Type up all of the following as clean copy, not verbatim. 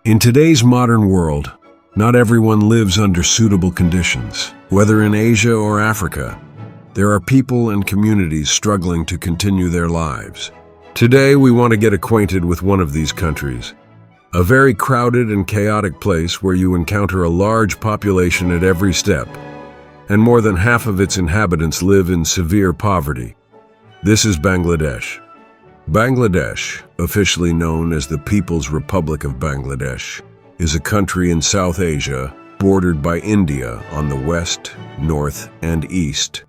In today's modern world, not everyone lives under suitable conditions. Whether in Asia or Africa, there are people and communities struggling to continue their lives. Today, we want to get acquainted with one of these countries, a very crowded and chaotic place where you encounter a large population at every step, and more than half of its inhabitants live in severe poverty. This is Bangladesh. Bangladesh, officially known as the People's Republic of Bangladesh, is a country in South Asia bordered by India on the west, north, and east,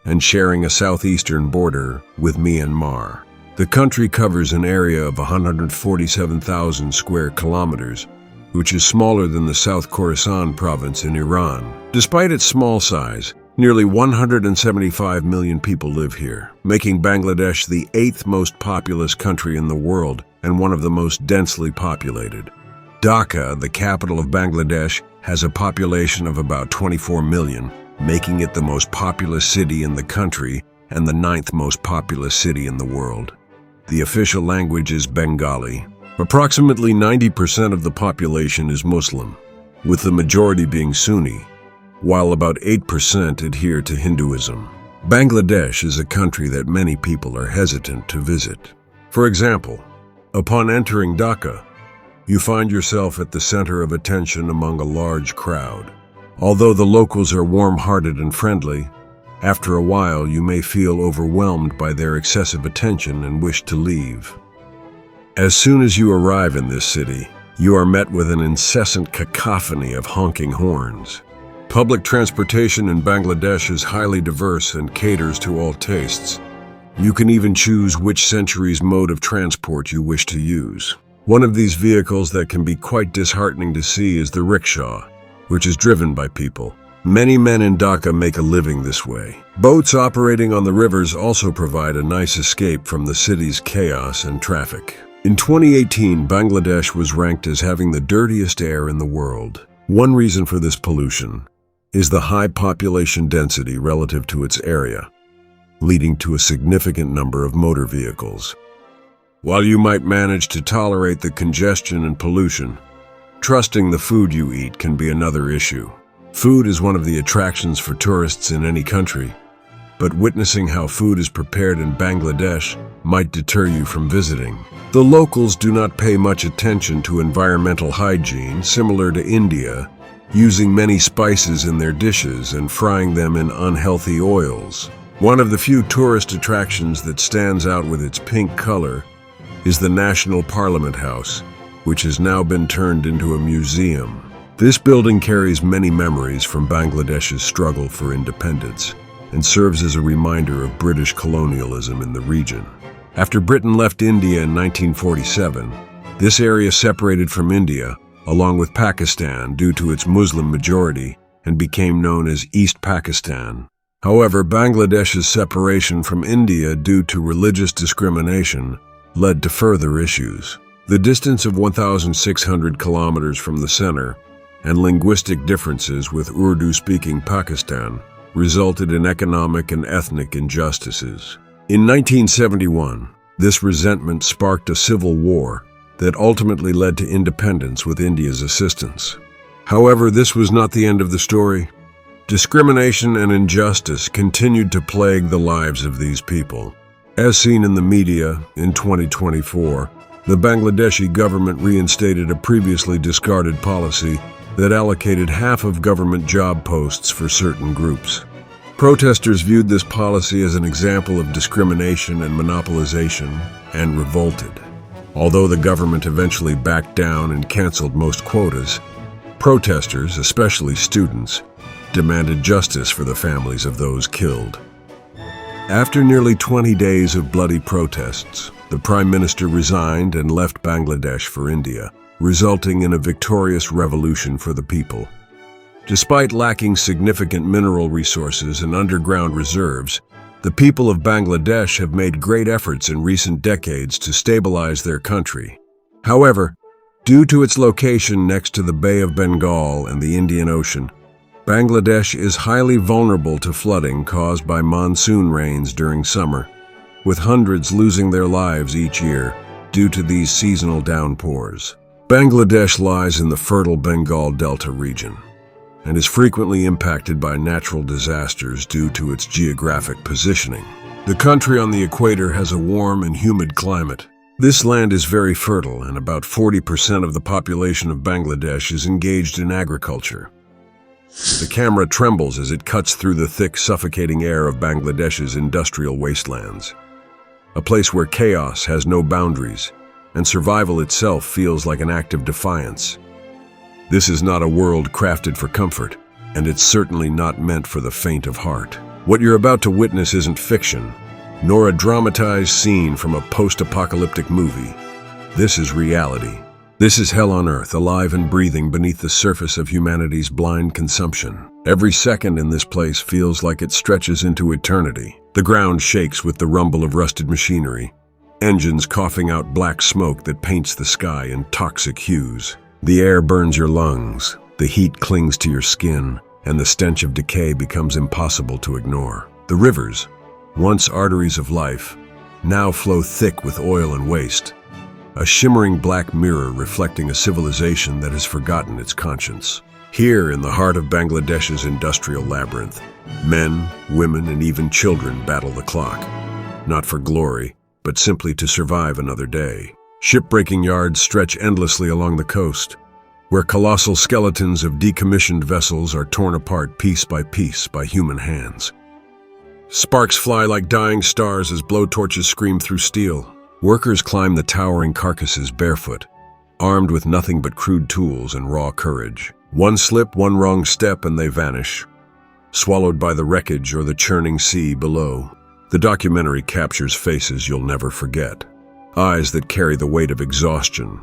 and sharing a southeastern border with Myanmar. The country covers an area of 147,000 square kilometers, which is smaller than the South Khorasan province in Iran. Despite its small size, nearly 175 million people live here, making Bangladesh the 8th most populous country in the world and one of the most densely populated. Dhaka, the capital of Bangladesh, has a population of about 24 million, making it the most populous city in the country and the 9th most populous city in the world. The official language is Bengali. Approximately 90% of the population is Muslim, with the majority being Sunni, while about 8% adhere to Hinduism. Bangladesh is a country that many people are hesitant to visit. For example, upon entering Dhaka, you find yourself at the center of attention among a large crowd. Although the locals are warm-hearted and friendly, after a while you may feel overwhelmed by their excessive attention and wish to leave. As soon as you arrive in this city, you are met with an incessant cacophony of honking horns. Public transportation in Bangladesh is highly diverse and caters to all tastes. You can even choose which century's mode of transport you wish to use. One of these vehicles that can be quite disheartening to see is the rickshaw, which is driven by people. Many men in Dhaka make a living this way. Boats operating on the rivers also provide a nice escape from the city's chaos and traffic. In 2018, Bangladesh was ranked as having the dirtiest air in the world. One reason for this pollution is the high population density relative to its area, leading to a significant number of motor vehicles. While you might manage to tolerate the congestion and pollution, trusting the food you eat can be another issue. Food is one of the attractions for tourists in any country, but witnessing how food is prepared in Bangladesh might deter you from visiting. The locals do not pay much attention to environmental hygiene, similar to India, using many spices in their dishes and frying them in unhealthy oils. One of the few tourist attractions that stands out with its pink color is the National Parliament House, which has now been turned into a museum. This building carries many memories from Bangladesh's struggle for independence and serves as a reminder of British colonialism in the region. After Britain left India in 1947, this area separated from India, along with Pakistan, due to its Muslim majority, and became known as East Pakistan. However, Bangladesh's separation from India due to religious discrimination led to further issues. The distance of 1,600 kilometers from the center and linguistic differences with Urdu-speaking Pakistan resulted in economic and ethnic injustices. In 1971, this resentment sparked a civil war that ultimately led to independence with India's assistance. However, this was not the end of the story. Discrimination and injustice continued to plague the lives of these people. As seen in the media in 2024, the Bangladeshi government reinstated a previously discarded policy that allocated half of government job posts for certain groups. Protesters viewed this policy as an example of discrimination and monopolization and revolted. Although the government eventually backed down and canceled most quotas, protesters, especially students, demanded justice for the families of those killed. After nearly 20 days of bloody protests, the Prime Minister resigned and left Bangladesh for India, resulting in a victorious revolution for the people. Despite lacking significant mineral resources and underground reserves, the people of Bangladesh have made great efforts in recent decades to stabilize their country. However, due to its location next to the Bay of Bengal and the Indian Ocean, Bangladesh is highly vulnerable to flooding caused by monsoon rains during summer, with hundreds losing their lives each year due to these seasonal downpours. Bangladesh lies in the fertile Bengal Delta region and is frequently impacted by natural disasters due to its geographic positioning. The country on the equator has a warm and humid climate. This land is very fertile, and about 40% of the population of Bangladesh is engaged in agriculture. The camera trembles as it cuts through the thick, suffocating air of Bangladesh's industrial wastelands, a place where chaos has no boundaries, and survival itself feels like an act of defiance. This is not a world crafted for comfort, and it's certainly not meant for the faint of heart. What you're about to witness isn't fiction, nor a dramatized scene from a post-apocalyptic movie. This is reality. This is hell on earth, alive and breathing beneath the surface of humanity's blind consumption. Every second in this place feels like it stretches into eternity. The ground shakes with the rumble of rusted machinery, engines coughing out black smoke that paints the sky in toxic hues. The air burns your lungs, the heat clings to your skin, and the stench of decay becomes impossible to ignore. The rivers, once arteries of life, now flow thick with oil and waste, a shimmering black mirror reflecting a civilization that has forgotten its conscience. Here, in the heart of Bangladesh's industrial labyrinth, men, women, and even children battle the clock, not for glory, but simply to survive another day. Shipbreaking yards stretch endlessly along the coast, where colossal skeletons of decommissioned vessels are torn apart piece by human hands. Sparks fly like dying stars as blowtorches scream through steel. Workers climb the towering carcasses barefoot, armed with nothing but crude tools and raw courage. One slip, one wrong step, and they vanish, swallowed by the wreckage or the churning sea below. The documentary captures faces you'll never forget, eyes that carry the weight of exhaustion,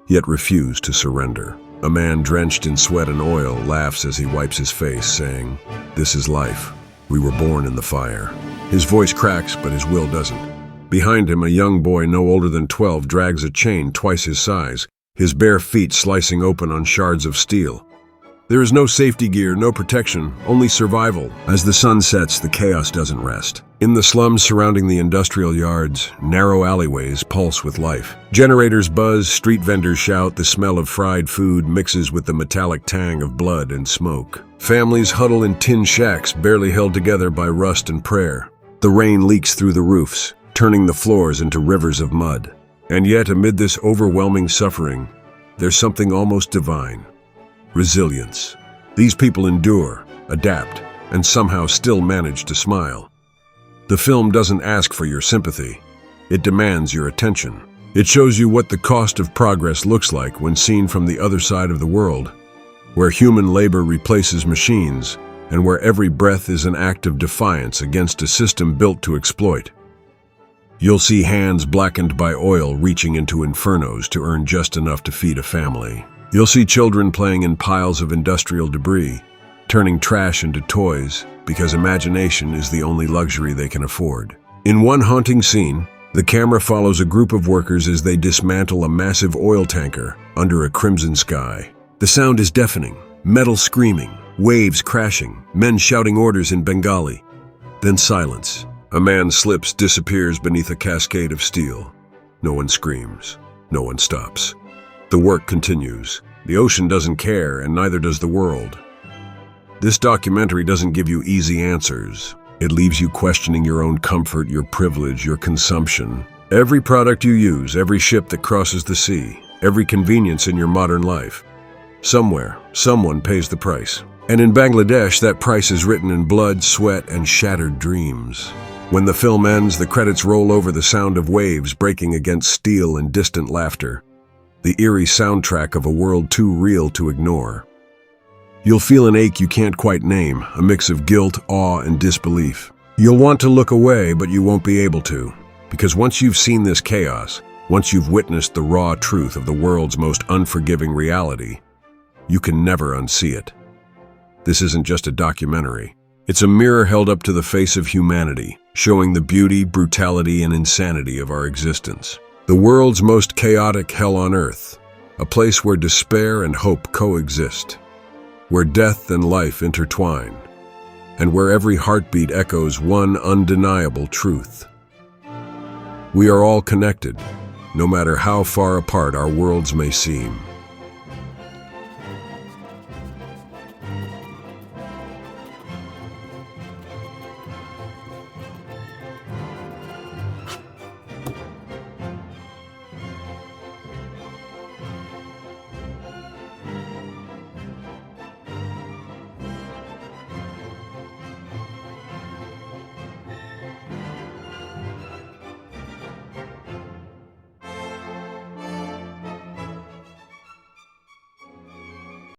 yet refuse to surrender. A man drenched in sweat and oil laughs as he wipes his face, saying, "This is life. We were born in the fire." His voice cracks, but his will doesn't. Behind him, a young boy no older than 12 drags a chain twice his size, his bare feet slicing open on shards of steel. There is no safety gear, no protection, only survival. As the sun sets, the chaos doesn't rest. In the slums surrounding the industrial yards, narrow alleyways pulse with life. Generators buzz, street vendors shout, the smell of fried food mixes with the metallic tang of blood and smoke. Families huddle in tin shacks, barely held together by rust and prayer. The rain leaks through the roofs, turning the floors into rivers of mud. And yet, amid this overwhelming suffering, there's something almost divine. Resilience. These people endure, adapt, and somehow still manage to smile. The film doesn't ask for your sympathy. It demands your attention. It shows you what the cost of progress looks like when seen from the other side of the world, where human labor replaces machines, and where every breath is an act of defiance against a system built to exploit. You'll see hands blackened by oil reaching into infernos to earn just enough to feed a family. You'll see children playing in piles of industrial debris, turning trash into toys because imagination is the only luxury they can afford. In one haunting scene, the camera follows a group of workers as they dismantle a massive oil tanker under a crimson sky. The sound is deafening, metal screaming, waves crashing, men shouting orders in Bengali. Then silence. A man slips, disappears beneath a cascade of steel. No one screams. No one stops. The work continues. The ocean doesn't care, and neither does the world. This documentary doesn't give you easy answers. It leaves you questioning your own comfort, your privilege, your consumption. Every product you use, every ship that crosses the sea, every convenience in your modern life. Somewhere, someone pays the price. And in Bangladesh, that price is written in blood, sweat, and shattered dreams. When the film ends, the credits roll over the sound of waves breaking against steel and distant laughter. The eerie soundtrack of a world too real to ignore. You'll feel an ache you can't quite name, a mix of guilt, awe, and disbelief. You'll want to look away, but you won't be able to. Because once you've seen this chaos, once you've witnessed the raw truth of the world's most unforgiving reality, you can never unsee it. This isn't just a documentary. It's a mirror held up to the face of humanity, showing the beauty, brutality, and insanity of our existence. The world's most chaotic hell on earth, a place where despair and hope coexist, where death and life intertwine, and where every heartbeat echoes one undeniable truth. We are all connected, no matter how far apart our worlds may seem.